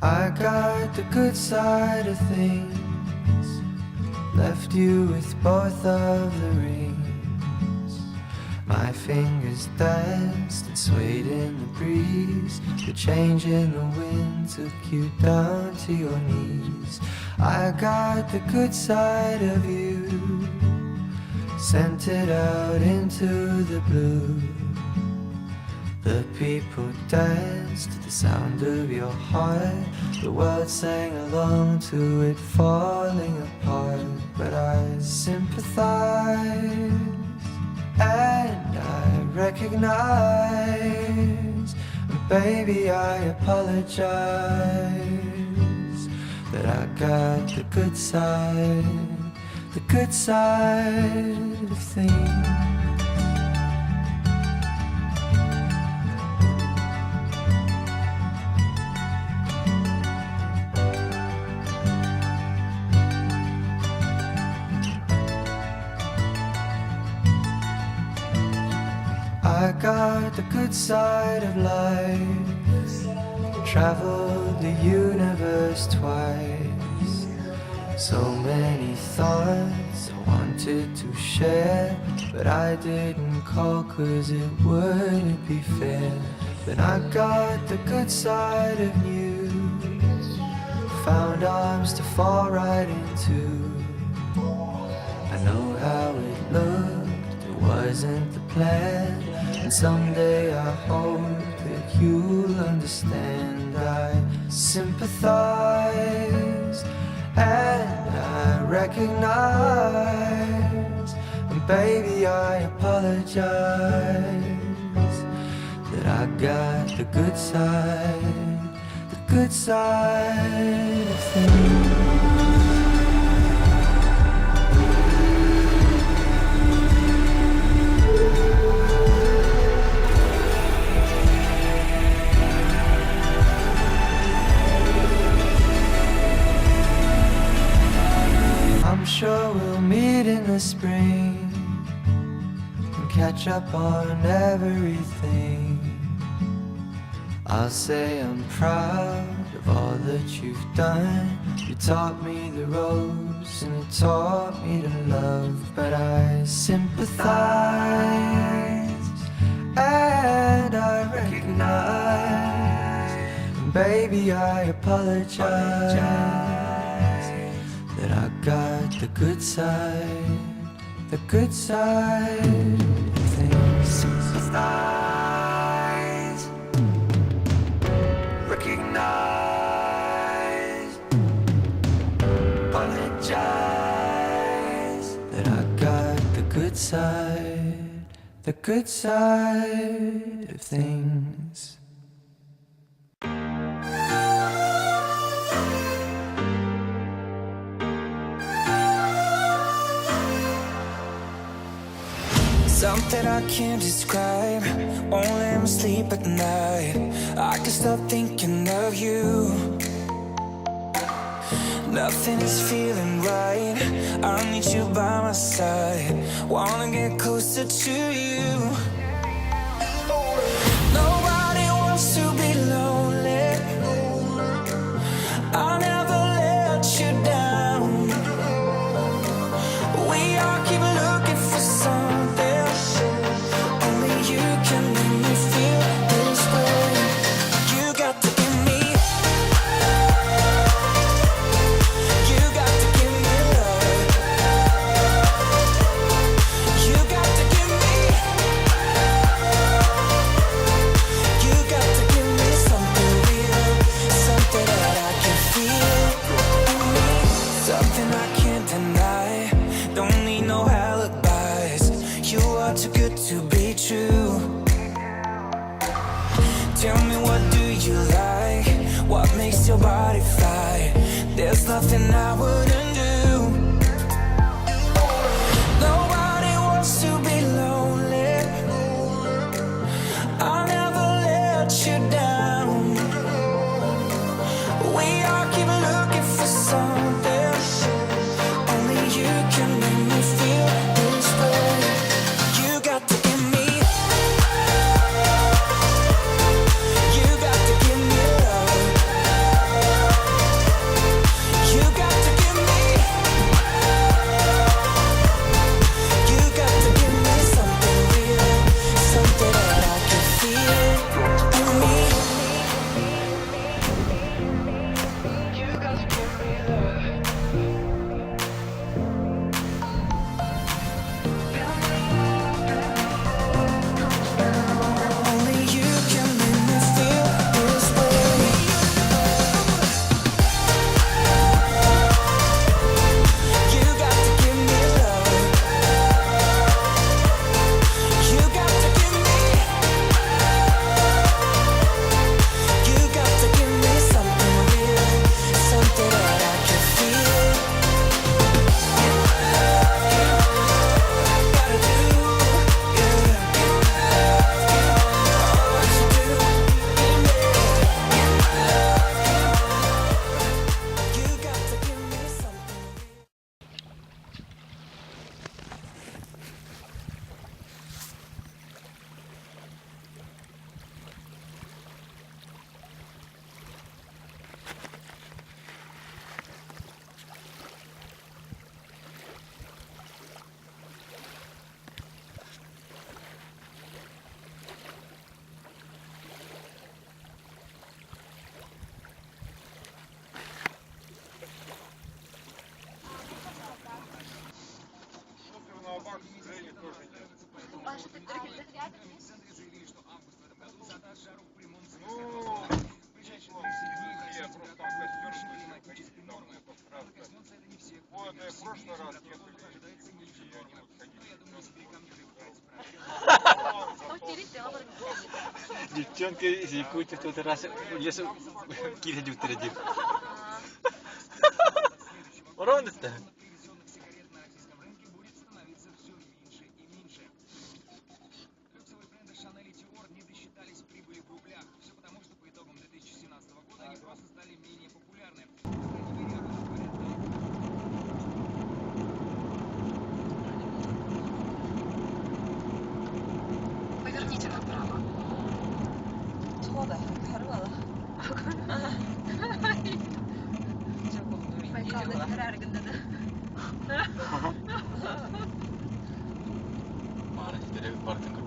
I got the good side of things, left you with both of the rings. My fingers danced and swayed in the breeze. The change in the wind took you down to your knees. I got the good side of you, sent it out into the blue. The people danced to the sound of your heart. The world sang along to it falling apart. But I sympathize and I recognize, and baby I apologize, that I got the good side of things. I got the good side of life, traveled the universe twice. So many thoughts I wanted to share, but I didn't call 'cause it wouldn't be fair. Then I got the good side of you, found arms to fall right into. I know how it looked, it wasn't the plan. And someday I hope that you'll understand. I sympathize and I recognize, and baby I apologize, that I got the good side of things. I'm sure we'll meet in the spring and catch up on everything. I'll say I'm proud of all that you've done. You taught me the ropes and you taught me to love. But I sympathize and I recognize, and baby I apologize, that I got the good side of things. Sympathize, recognize, apologize, that I got the good side of things. Something I can't describe, won't let me sleep at night. I can't stop thinking of you. Nothing is feeling right, I need you by my side. Wanna get closer to you. Nobody wants to be lonely, I'll never let you down. We all keep looking for something, only you can make me feel this way. You got to give me, you got to give me love. You got to give me, you got to give me something real, something that I can feel in me, something I can't deny. Don't need no alibis, you are too good to be true. Tell me, what do you like? What makes your body fly? There's nothing I wouldn't do. Nobody wants to be lonely, I'll never let you down. We all keep looking for something, only you can make me feel this way. You got to give me, you got to give me love. собак, к сожалению, тоже нет. А что, ты переходишь рядом? Ну, я просто там костер начал ходить, недавно я постарался. Вот, в прошлый раз ехали, и они вот ходили. Повторите, а вот Девчонка из Якутии в тот раз лесу киса жүгтіреді. Ұран етті. Поверните направо. 저거다 다르가다 저거 우리 Байкалды 이리로 herhalde de. Мара, теперь бартынға